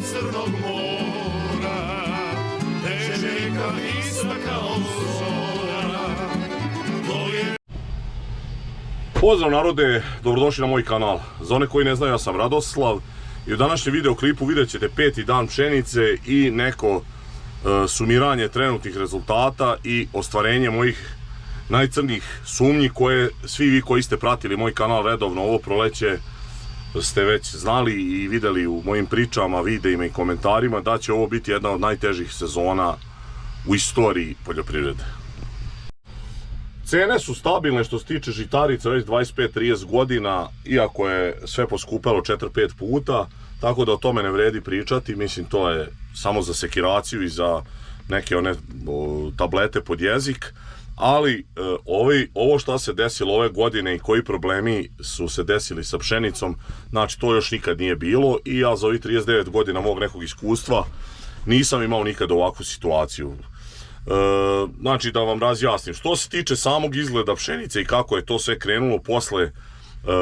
Crnog mora, teče rijeka ista kao zora. Pozdrav narode, dobrodošli na moj kanal. Za one koji ne znaju, ja sam Radoslav i u današnjem videoklipu vidjet ćete 5. dan pšenice i neko sumiranje trenutnih rezultata i ostvarenje mojih najcrnijih sumnji koje svi vi koji ste pratili moj kanal redovno ovo proleće ste već znali i videli u mojim pričama, videima i komentarima da će ovo biti jedna od najtežih sezona u istoriji poljoprivrede. Cene su stabilne što se tiče žitarica već 25-30 godina, iako je sve poskupelo 4-5 puta, tako da o tome ne vredi pričati. Mislim, to je samo za sekiraciju i za neke one tablete pod jezik. Ali ovo što se desilo ove godine i koji problemi su se desili sa pšenicom, znači to još nikad nije bilo i ja za ovih 39 godina mog nekog iskustva nisam imao nikad ovakvu situaciju. Znači da vam razjasnim, što se tiče samog izgleda pšenice i kako je to sve krenulo posle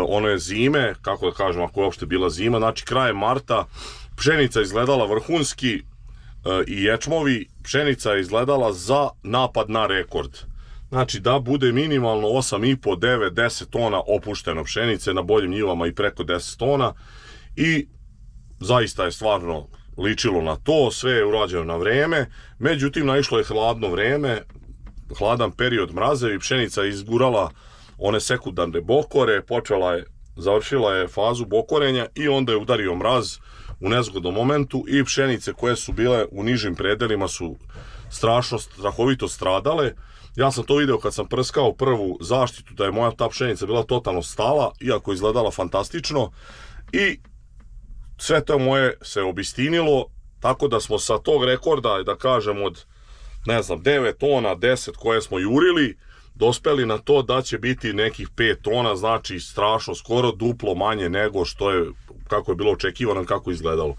one zime, kako da kažem, ako je uopšte bila zima, znači krajem marta pšenica izgledala vrhunski i ječmovi, pšenica je izgledala za napad na rekord. Znači da bude minimalno 8,5, 9, 10 tona opušteno pšenice, na boljim njivama i preko 10 tona i zaista je stvarno ličilo na to, sve je urađeno na vreme, međutim naišlo je hladno vreme, hladan period mraza i pšenica je izgurala one sekundarne bokore, završila je fazu bokorenja i onda je udario mraz u nezgodnom momentu i pšenice koje su bile u nižim predelima su strahovito stradale. Ja sam to video kad sam prskao prvu zaštitu da je moja ta pšenica bila totalno stala, iako je izgledala fantastično i sve to moje se obistinilo, tako da smo sa tog rekorda, da kažem od, ne znam, 9 tona, 10 koje smo jurili, dospeli na to da će biti nekih 5 tona, znači strašno, skoro duplo manje nego što je, kako je bilo očekivano i kako je izgledalo.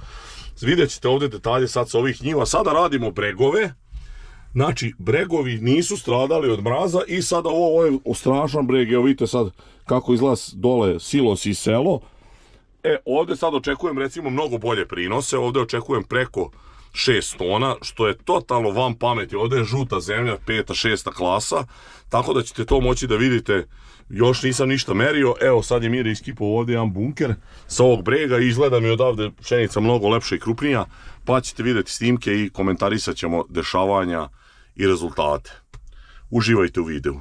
Vidjet ćete ovdje detalje sad sa ovih njiva. Sada radimo bregove, znači bregovi nisu stradali od mraza i sada ovo je strašan breg, evo vidite sad kako izgleda dole silos i selo. Ovdje sad očekujem recimo mnogo bolje prinose, ovdje očekujem preko 6 tona, što je totalno van pameti. Ovdje je žuta zemlja, 5. 6. klasa, tako da ćete to moći da vidite. Još nisam ništa merio, evo sad je Mire iskipao ovdje jedan bunker sa ovog brega i izgleda mi odavde pšenica mnogo lepša i krupnija, pa ćete vidjeti snimke i komentarisat ćemo dešavanja i rezultate. Uživajte u videu.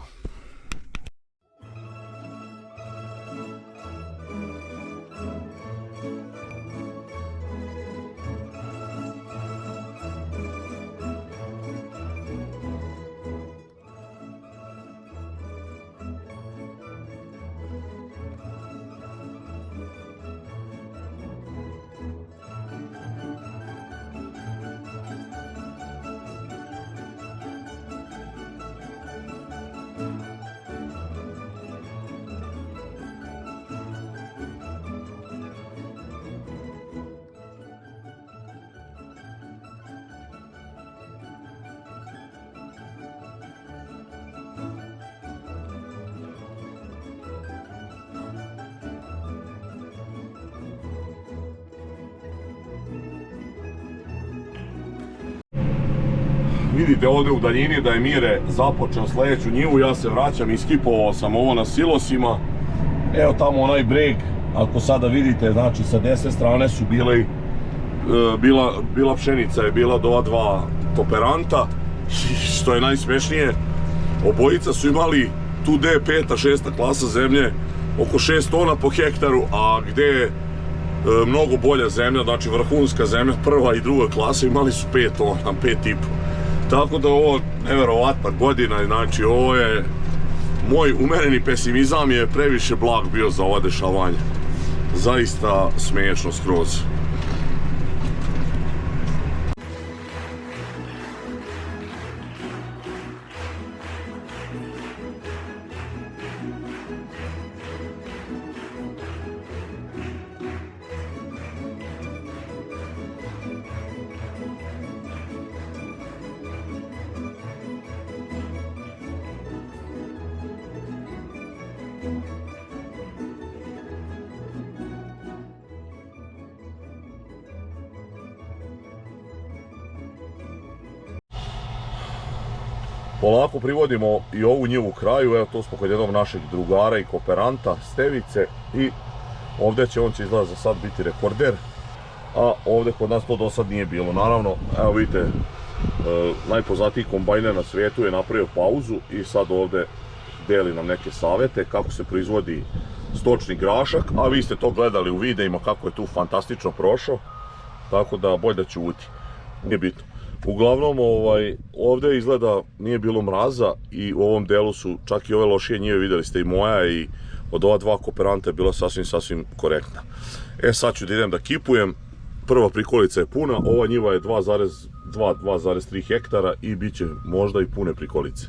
Vidite ovdje u daljini da je Mire započeo sljedeću njivu, ja se vraćam, iskipovao sam ovo na silosima. Evo tamo onaj breg, ako sada vidite, znači sa desne strane su bila pšenica je bila do ova dva kooperanta, što je najsmešnije, obojica su imali tu gde je 5. 6. klasa zemlje, oko 6 tona po hektaru, a gde je mnogo bolja zemlja, znači vrhunska zemlja, 1. i 2. klasa imali su 5 tona, 5,5. Tako da ovo neverovatna godina, znači ovo je, moj umereni pesimizam je previše blag bio za ova dešavanja. Zaista smiješno skroz. Polako privodimo i ovu njivu kraju, evo to smo kod jednog našeg drugara i kooperanta Stevice i ovdje će on će izgleda za sad biti rekorder, a ovdje kod nas to do sad nije bilo. Naravno, evo vidite, najpoznatiji kombajner na svijetu je napravio pauzu i sad ovdje deli nam neke savjete kako se proizvodi stočni grašak, a vi ste to gledali u videima kako je tu fantastično prošao, tako da bolje da ćuti, nije bitno. Uglavnom, ovdje izgleda nije bilo mraza i u ovom delu su čak i ove lošije njive, vidjeli ste i moja i od ova dva kooperanta je bila sasvim korektna. Sad ću da idem da kipujem, prva prikolica je puna, ova njiva je 2,3 hektara i bit će možda i pune prikolice.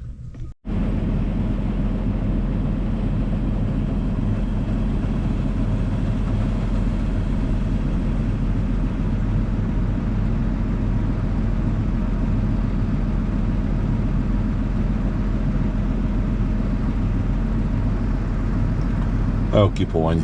Evo kipovanje.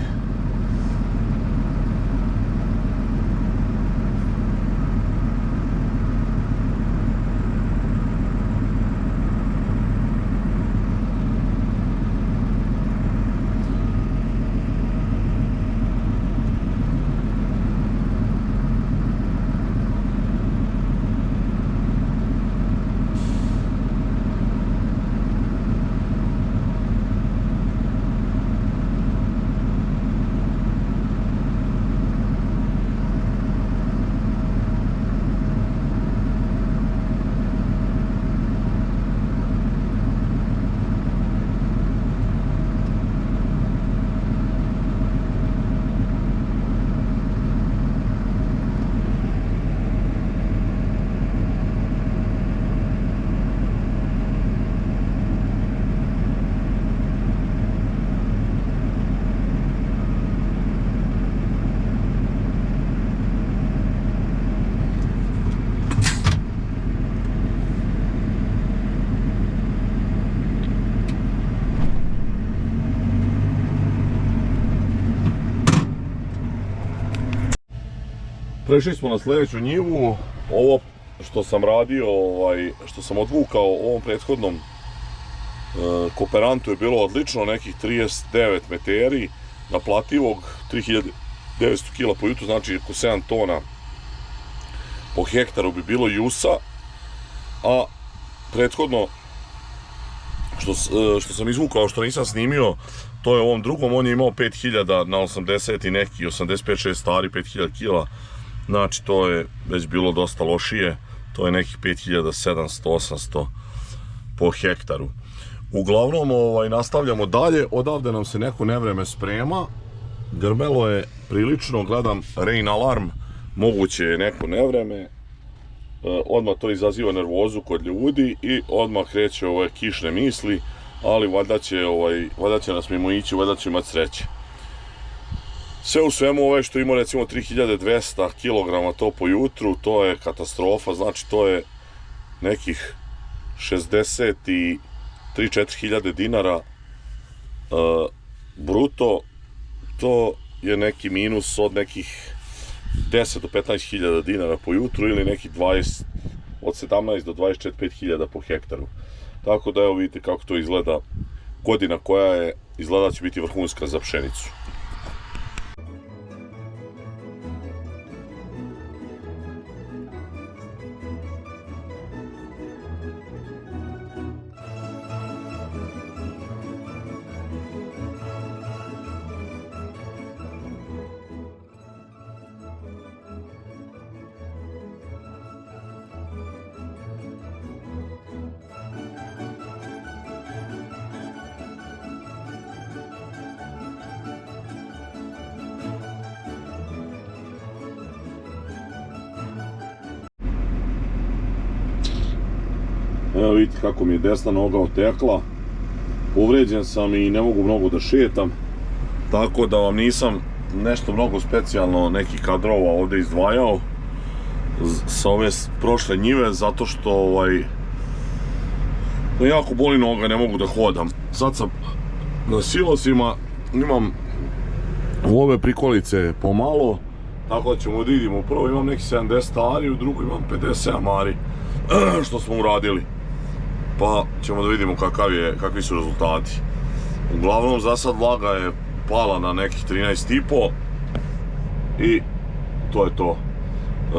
Prešli smo na sljedeću njivu. Ovo što sam radio, što sam odvukao ovom prethodnom kooperantu je bilo odlično, nekih 39 meteri naplativog, 3900 kg po jutru, znači oko 7 tona po hektaru bi bilo jusa, a prethodno što sam izvukao, što nisam snimio, to je ovom drugom, on je imao 5000 na 80 i neki 85-6 stari, 5000 kg. Znači to je već bilo dosta lošije, to je nekih 5700-800 po hektaru. Uglavnom nastavljamo dalje, odavde nam se neko nevreme sprema, grmelo je prilično, gledam rain alarm, moguće je neko nevreme, odmah to izaziva nervozu kod ljudi i odmah kreće ove kišne misli, ali valjda će nas mimo ići, valjda će imati sreće. Sve u svemu što ima recimo 3200 kg to po jutru, to je katastrofa, znači to je nekih 63-4 hiljade dinara bruto, to je neki minus od nekih 10 do 15 hiljada dinara po jutru ili nekih od 17 do 24 hiljada po hektaru. Tako da evo vidite kako to izgleda, godina koja je, izgleda će biti vrhunska za pšenicu. Evo vidite kako mi je desna noga otekla, povređen sam i ne mogu mnogo da šetam, tako da vam nisam nešto mnogo specijalno nekih kadrova ovdje izdvajao sa ove prošle njive, zato što jako boli noga, ne mogu da hodam. Sad sam na silosima, imam u ove prikolice pomalo, tako da ćemo da vidimo. U prvo imam neki 70 ari, u drugo imam 57 ari, što smo uradili. pa ćemo da vidimo kakvi su rezultati. Uglavnom za sad vlaga je pala na nekih 13,5 i to je to.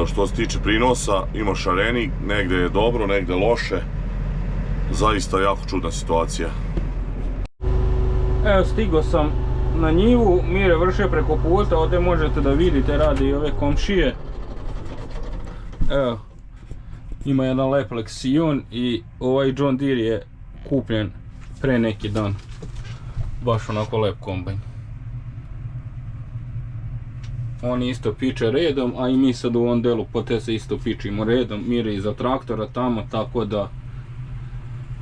Što se tiče prinosa, ima šarenik, negde je dobro, negde loše. Zaista jako čudna situacija. Evo, stigo sam na njivu, Mire vrše preko puta, ovdje možete da vidite, radi i ove komšije. Evo, ima jedan lep Lexion i ovaj John Deere je kupljen pre neki dan. Baš onako lep kombajn. On isto piče redom, a i mi sad u ovom delu poteza isto pičimo redom. Mire iza traktora tamo, tako da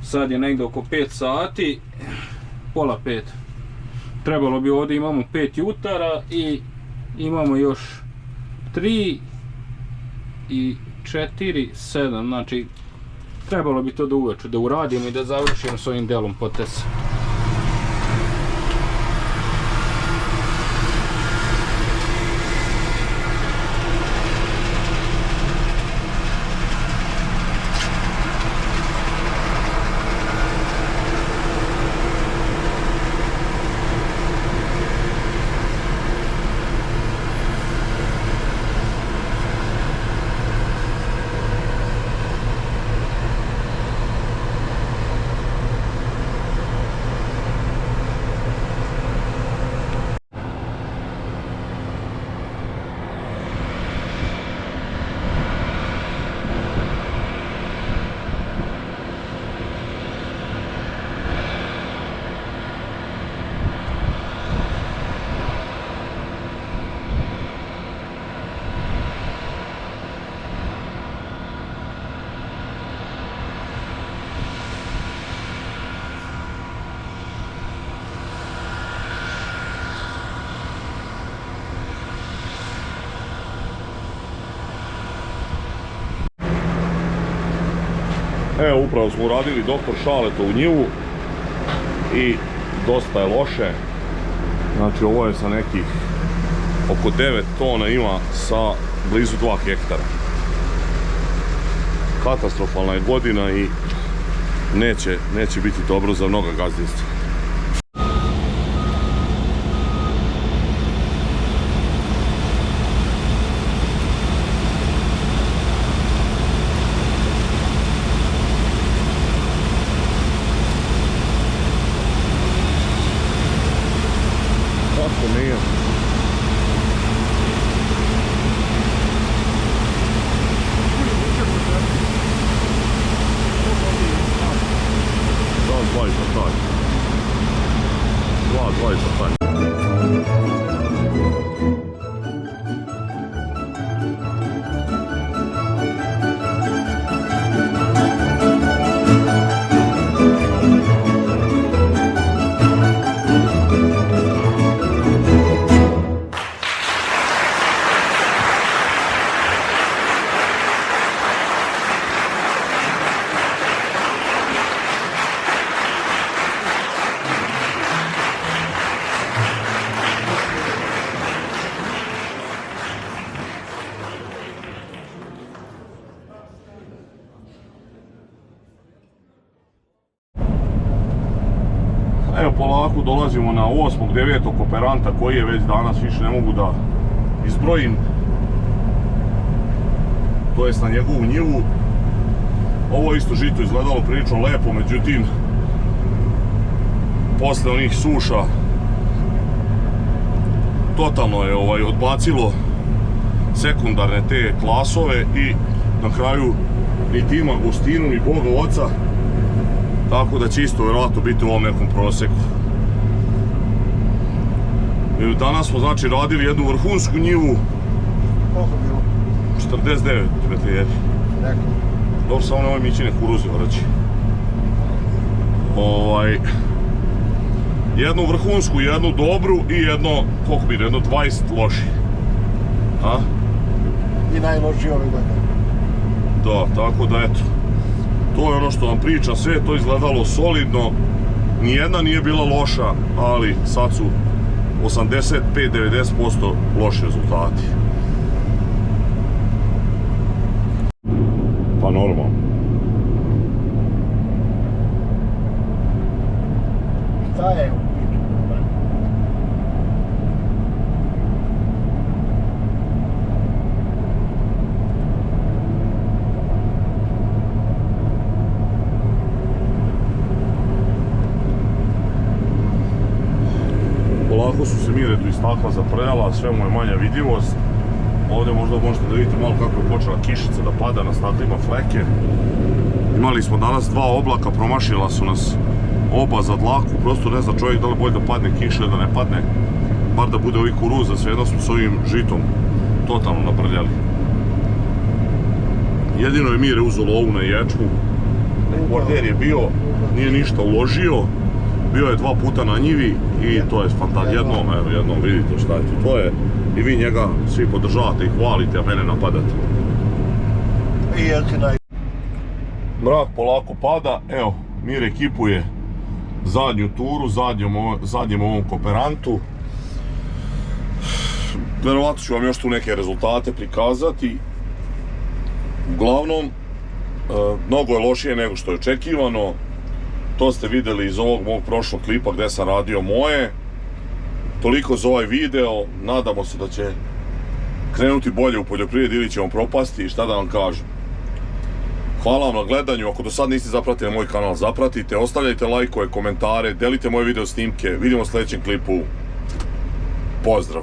sad je negdje oko 5 sati, pola 5. Trebalo bi ovdje, imamo 5 jutara i imamo još 3 i 4, 7, znači trebalo bi to da uveče da uradimo i da završimo s ovim delom poteza. Evo, upravo smo uradili doktor Šaleto u njivu i dosta je loše. Znači, ovo je sa nekih oko 9 tona ima sa blizu 2 hektara. Katastrofalna je godina i neće biti dobro za mnoga gazdinstva. Evo, polako dolazimo na 8. 9. operanta koji je već danas, više ne mogu da izbrojim. To jest na njegovu njivu. Ovo isto žito izgledalo prilično lepo, međutim posle onih suša totalno je odbacilo sekundarne te klasove i na kraju niti ima gustinu ni Boga oca, tako da će isto vjerojatno biti u ovom nekom proseku. Danas smo znači radili jednu vrhunsku njivu. Koliko bilo? 49 metrijeri. Dobro, samo nemoj mići ne kuruzi vraći. Jednu vrhunsku, jednu dobru i jedno, koliko bi, jedno 20 loši. A? I najlošiji ove godine. Da, tako da eto. To je ono što vam pričam, sve je to izgledalo solidno. Nijedna nije bila loša, ali sad su 85-90% loši rezultati. Pa normalno. Šta je u pitanju? Polako su se mire tu iz stakla zaprljala, sve mu je manja vidljivost. Ovdje možda možete da vidite malo kako je počela kišica da pada, na staklima fleke. Imali smo danas 2 oblaka, promašila su nas oba za dlaku, prosto ne zna čovjek da li bolje da padne kiša ili da ne padne. Bar da bude ovih kuruza, svejedno smo s ovim žitom totalno naprljali. Jedino je Mire uzeo lovu na ječmu. Border je bio, nije ništa uložio. Bio je 2 puta na njivi i to je fantastično. Jednom vidite šta je to. To je, i vi njega svi podržavate i hvalite, a mene napadate. I jesi Mrak polako pada, evo, Mire ekipuje zadnju turu, zadnjem ovom kooperantu. Verovatno ću vam još tu neke rezultate prikazati. Uglavnom, mnogo je lošije nego što je očekivano. To ste vidjeli iz ovog mog prošlog klipa gdje sam radio moje. Toliko za ovaj video, nadamo se da će krenuti bolje u poljoprivredi ili ćemo propasti i šta da vam kažem. Hvala vam na gledanju, ako do sad niste zapratili moj kanal, zapratite, ostavljajte lajkove, komentare, delite moje video snimke, vidimo u sljedećem klipu. Pozdrav!